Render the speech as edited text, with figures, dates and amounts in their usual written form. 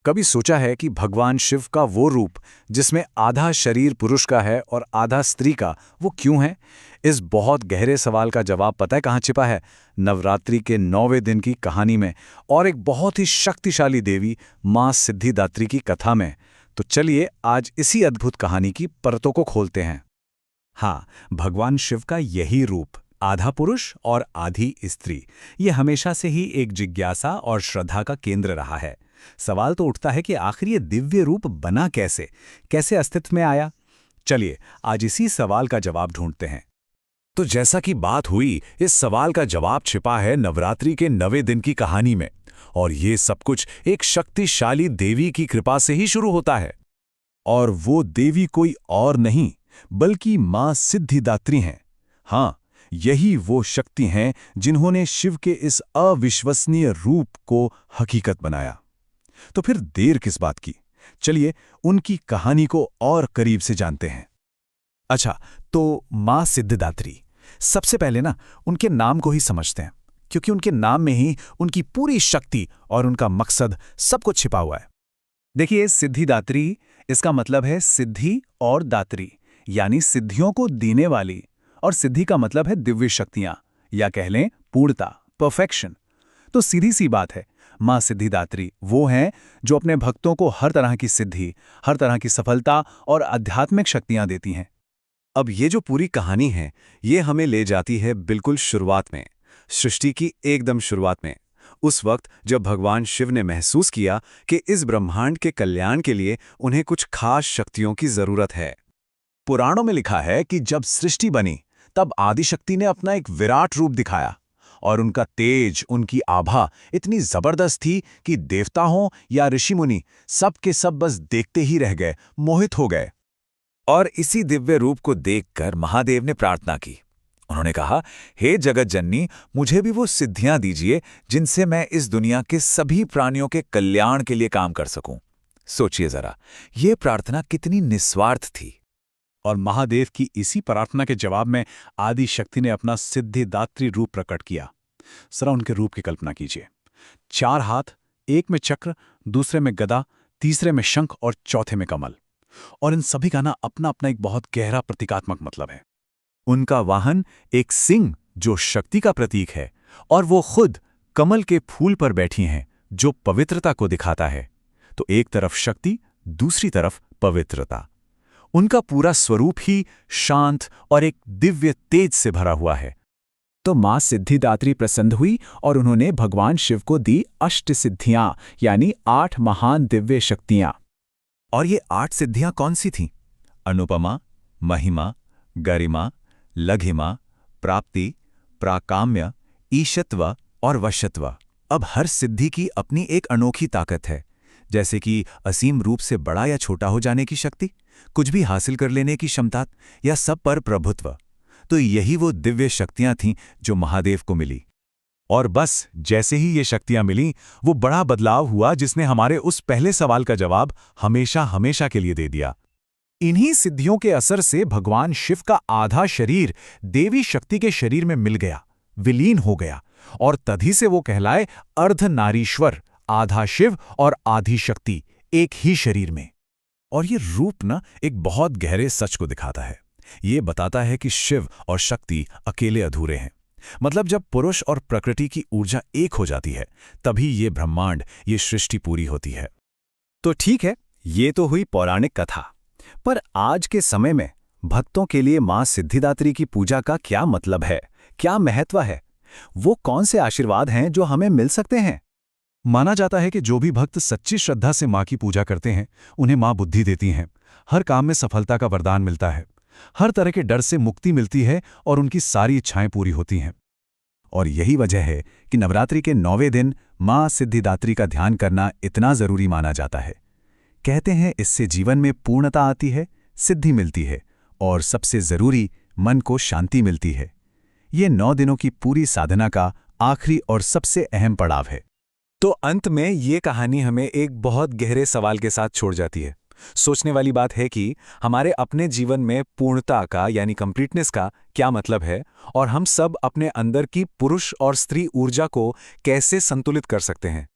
कभी सोचा है कि भगवान शिव का वो रूप जिसमें आधा शरीर पुरुष का है और आधा स्त्री का, वो क्यों है? इस बहुत गहरे सवाल का जवाब पता है कहाँ छिपा है? नवरात्रि के 9वें दिन की कहानी में और एक बहुत ही शक्तिशाली देवी मां सिद्धिदात्री की कथा में। तो चलिए आज इसी अद्भुत कहानी की परतों को खोलते हैं। हाँ, भगवान शिव का यही रूप, आधा पुरुष और आधी स्त्री, ये हमेशा से ही एक जिज्ञासा और श्रद्धा का केंद्र रहा है। सवाल तो उठता है कि आखिर ये दिव्य रूप बना कैसे, कैसे अस्तित्व में आया? चलिए आज इसी सवाल का जवाब ढूंढते हैं। तो जैसा कि बात हुई, इस सवाल का जवाब छिपा है नवरात्रि के 9वें दिन की कहानी में। और ये सब कुछ एक शक्तिशाली देवी की कृपा से ही शुरू होता है। और वो देवी कोई और नहीं बल्कि मां सिद्धिदात्री हैं। हाँ, यही वो शक्ति हैं जिन्होंने शिव के इस अविश्वसनीय रूप को हकीकत बनाया। तो फिर देर किस बात की, चलिए उनकी कहानी को और करीब से जानते हैं। अच्छा, तो मां सिद्धिदात्री, सबसे पहले ना उनके नाम को ही समझते हैं, क्योंकि उनके नाम में ही उनकी पूरी शक्ति और उनका मकसद सब कुछ छिपा हुआ है। देखिए, सिद्धिदात्री, इसका मतलब है सिद्धि और दात्री, यानी सिद्धियों को देने वाली। और सिद्धि का मतलब है दिव्य शक्तियां, या कह लें पूर्णता, परफेक्शन। तो सीधी सी बात है, मां सिद्धिदात्री वो हैं जो अपने भक्तों को हर तरह की सिद्धि, हर तरह की सफलता और आध्यात्मिक शक्तियां देती हैं। अब ये जो पूरी कहानी है, ये हमें ले जाती है बिल्कुल शुरुआत में, सृष्टि की एकदम शुरुआत में। उस वक्त जब भगवान शिव ने महसूस किया कि इस ब्रह्मांड के कल्याण के लिए उन्हें कुछ खास शक्तियों की जरूरत है। पुराणों में लिखा है कि जब सृष्टि बनी तब आदिशक्ति ने अपना एक विराट रूप दिखाया, और उनका तेज, उनकी आभा इतनी जबरदस्त थी कि देवता हों या ऋषि मुनि, सब के सब बस देखते ही रह गए, मोहित हो गए। और इसी दिव्य रूप को देखकर महादेव ने प्रार्थना की। उन्होंने कहा, हे जगत जननी, मुझे भी वो सिद्धियां दीजिए जिनसे मैं इस दुनिया के सभी प्राणियों के कल्याण के लिए काम कर सकूं। सोचिए जरा, ये प्रार्थना कितनी निस्वार्थ थी। और महादेव की इसी प्रार्थना के जवाब में आदि शक्ति ने अपना सिद्धिदात्री रूप प्रकट किया। जरा उनके रूप की कल्पना कीजिए। 4 हाथ, एक में चक्र, दूसरे में गदा, तीसरे में शंख और चौथे में कमल। और इन सभी का ना अपना अपना एक बहुत गहरा प्रतीकात्मक मतलब है। उनका वाहन एक सिंह जो शक्ति का प्रतीक है, और वो खुद कमल के फूल पर बैठी हैं जो पवित्रता को दिखाता है। तो एक तरफ शक्ति, दूसरी तरफ पवित्रता। उनका पूरा स्वरूप ही शांत और एक दिव्य तेज से भरा हुआ है। तो मां सिद्धिदात्री प्रसन्न हुई और उन्होंने भगवान शिव को दी अष्ट सिद्धियां, यानी 8 महान दिव्य शक्तियां। और ये 8 सिद्धियां कौन सी थीं? अनुपमा, महिमा, गरिमा, लघिमा, प्राप्ति, प्राकाम्य, ईशत्व और वशत्व। अब हर सिद्धि की अपनी एक अनोखी ताकत है, जैसे कि असीम रूप से बड़ा या छोटा हो जाने की शक्ति, कुछ भी हासिल कर लेने की क्षमता, या सब पर प्रभुत्व। तो यही वो दिव्य शक्तियां थीं जो महादेव को मिली। और बस जैसे ही ये शक्तियां मिलीं, वो बड़ा बदलाव हुआ जिसने हमारे उस पहले सवाल का जवाब हमेशा हमेशा के लिए दे दिया। इन्हीं सिद्धियों के असर से भगवान शिव का आधा शरीर देवी शक्ति के शरीर में मिल गया, विलीन हो गया, और तभी से वो कहलाए अर्धनारीश्वर, आधा शिव और आधी शक्ति एक ही शरीर में। और ये रूप ना एक बहुत गहरे सच को दिखाता है। ये बताता है कि शिव और शक्ति अकेले अधूरे हैं। मतलब जब पुरुष और प्रकृति की ऊर्जा एक हो जाती है, तभी ये ब्रह्मांड, ये सृष्टि पूरी होती है। तो ठीक है, ये तो हुई पौराणिक कथा। पर आज के समय में भक्तों के लिए मां सिद्धिदात्री की पूजा का क्या मतलब है, क्या महत्व है? वो कौन से आशीर्वाद हैं जो हमें मिल सकते हैं? माना जाता है कि जो भी भक्त सच्ची श्रद्धा से मां की पूजा करते हैं, उन्हें मां बुद्धि देती हैं, हर काम में सफलता का वरदान मिलता है, हर तरह के डर से मुक्ति मिलती है और उनकी सारी इच्छाएं पूरी होती हैं। और यही वजह है कि नवरात्रि के 9वें दिन मां सिद्धिदात्री का ध्यान करना इतना जरूरी माना जाता है। कहते हैं इससे जीवन में पूर्णता आती है, सिद्धि मिलती है, और सबसे जरूरी, मन को शांति मिलती है। ये 9 दिनों की पूरी साधना का आखिरी और सबसे अहम पड़ाव है। तो अंत में ये कहानी हमें एक बहुत गहरे सवाल के साथ छोड़ जाती है। सोचने वाली बात है कि हमारे अपने जीवन में पूर्णता का, यानी कंप्लीटनेस का क्या मतलब है, और हम सब अपने अंदर की पुरुष और स्त्री ऊर्जा को कैसे संतुलित कर सकते हैं।